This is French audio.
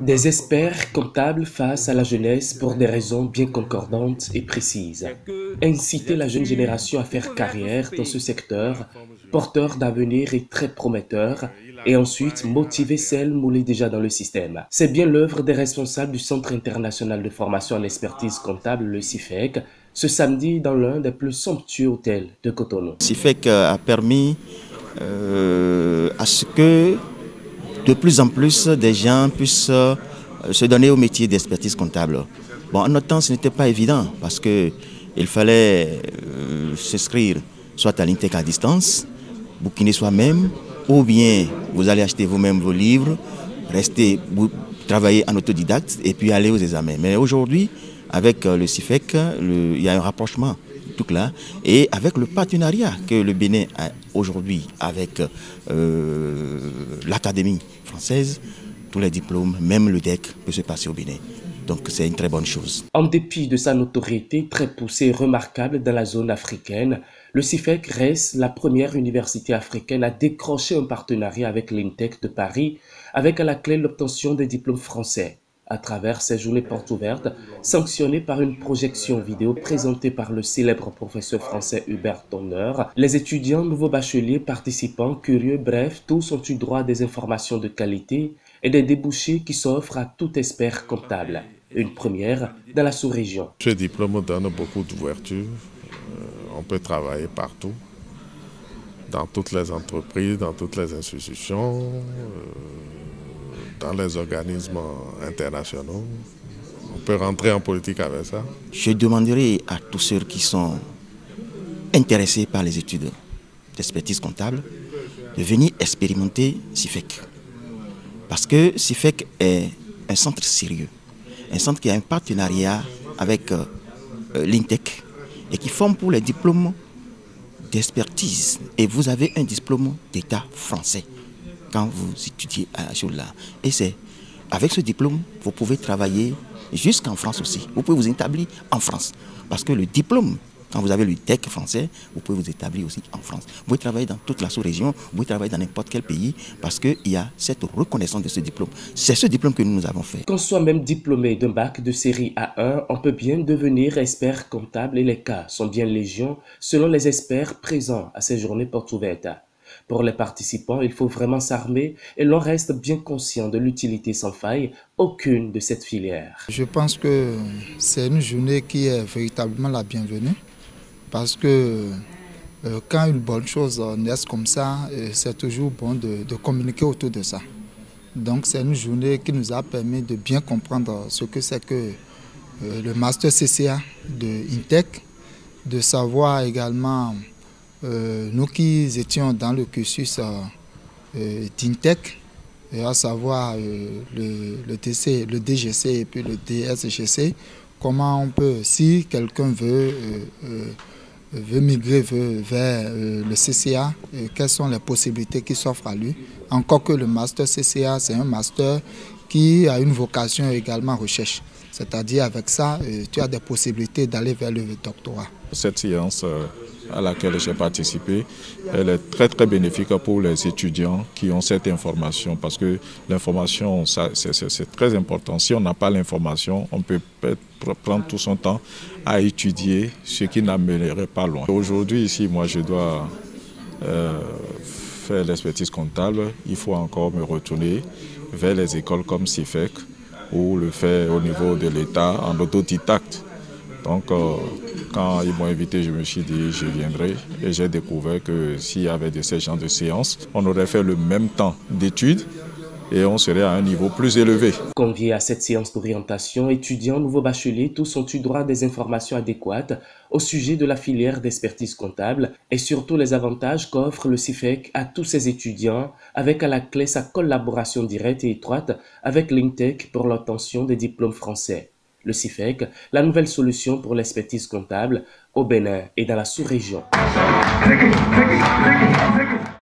Des experts comptables face à la jeunesse pour des raisons bien concordantes et précises. Inciter la jeune génération à faire carrière dans ce secteur, porteur d'avenir et très prometteur, et ensuite motiver celles moulées déjà dans le système. C'est bien l'œuvre des responsables du Centre international de formation en expertise comptable, le CIFEC, ce samedi dans l'un des plus somptueux hôtels de Cotonou. Le CIFEC a permis à ce que de plus en plus des gens puissent se donner au métier d'expertise comptable. Bon, en notre temps, ce n'était pas évident parce qu'il fallait s'inscrire soit à l'INTEC à distance, bouquiner soi-même, ou bien vous allez acheter vous-même vos livres, travailler en autodidacte et puis aller aux examens. Mais aujourd'hui, avec le CIFEC, il y a un rapprochement tout là, et avec le partenariat que le Bénin a aujourd'hui avec l'Académie française, tous les diplômes, même le DEC, peut se passer au Bénin. Donc c'est une très bonne chose. En dépit de sa notoriété très poussée et remarquable dans la zone africaine, le CIFEC reste la première université africaine à décrocher un partenariat avec l'INTEC de Paris, avec à la clé l'obtention des diplômes français. À travers ces journées portes ouvertes, sanctionnées par une projection vidéo présentée par le célèbre professeur français Hubert Donner, les étudiants nouveaux bacheliers, participants, curieux, bref, tous ont eu droit à des informations de qualité et des débouchés qui s'offrent à tout expert comptable. Une première dans la sous-région. Ce diplôme donne beaucoup d'ouverture. On peut travailler partout, dans toutes les entreprises, dans toutes les institutions, dans les organismes internationaux. On peut rentrer en politique avec ça. Je demanderai à tous ceux qui sont intéressés par les études d'expertise comptable de venir expérimenter CIFEC. Parce que CIFEC est un centre sérieux, un centre qui a un partenariat avec l'INTEC et qui forme pour les diplômes d'expertise. Et vous avez un diplôme d'État français quand vous étudiez à la chose là. Et c'est avec ce diplôme, vous pouvez travailler jusqu'en France aussi. Vous pouvez vous établir en France. Parce que le diplôme, quand vous avez le DEC français, vous pouvez vous établir aussi en France. Vous pouvez travailler dans toute la sous-région, vous pouvez travailler dans n'importe quel pays, parce qu'il y a cette reconnaissance de ce diplôme. C'est ce diplôme que nous avons fait. Qu'on soit même diplômé d'un bac de série A1, on peut bien devenir expert comptable et les cas sont bien légion selon les experts présents à ces journées portes ouvertes. Pour les participants, il faut vraiment s'armer et l'on reste bien conscient de l'utilité sans faille aucune de cette filière. Je pense que c'est une journée qui est véritablement la bienvenue parce que quand une bonne chose naît comme ça, c'est toujours bon de communiquer autour de ça. Donc c'est une journée qui nous a permis de bien comprendre ce que c'est que le Master CCA de INTEC, de savoir également nous qui étions dans le cursus d'INTEC, à savoir le DGC et puis le DSGC, comment on peut, si quelqu'un veut migrer vers le CCA, quelles sont les possibilités qui s'offrent à lui. Encore que le Master CCA, c'est un master qui a une vocation également recherche. C'est-à-dire avec ça, tu as des possibilités d'aller vers le doctorat. Cette séance à laquelle j'ai participé, elle est très très bénéfique pour les étudiants qui ont cette information parce que l'information, c'est très important. Si on n'a pas l'information, on peut prendre tout son temps à étudier ce qui n'amènerait pas loin. Aujourd'hui ici, moi je dois faire l'expertise comptable. Il faut encore me retourner vers les écoles comme CIFEC ou le faire au niveau de l'État en autodidacte. Donc, quand ils m'ont invité, je me suis dit je viendrai et j'ai découvert que s'il y avait de ces genres de séances, on aurait fait le même temps d'études et on serait à un niveau plus élevé. Conviés à cette séance d'orientation, étudiants, nouveaux bacheliers, tous ont eu droit à des informations adéquates au sujet de la filière d'expertise comptable et surtout les avantages qu'offre le CIFEC à tous ses étudiants avec à la clé sa collaboration directe et étroite avec l'INTEC pour l'obtention des diplômes français. Le CIFEC, la nouvelle solution pour l'expertise comptable au Bénin et dans la sous-région.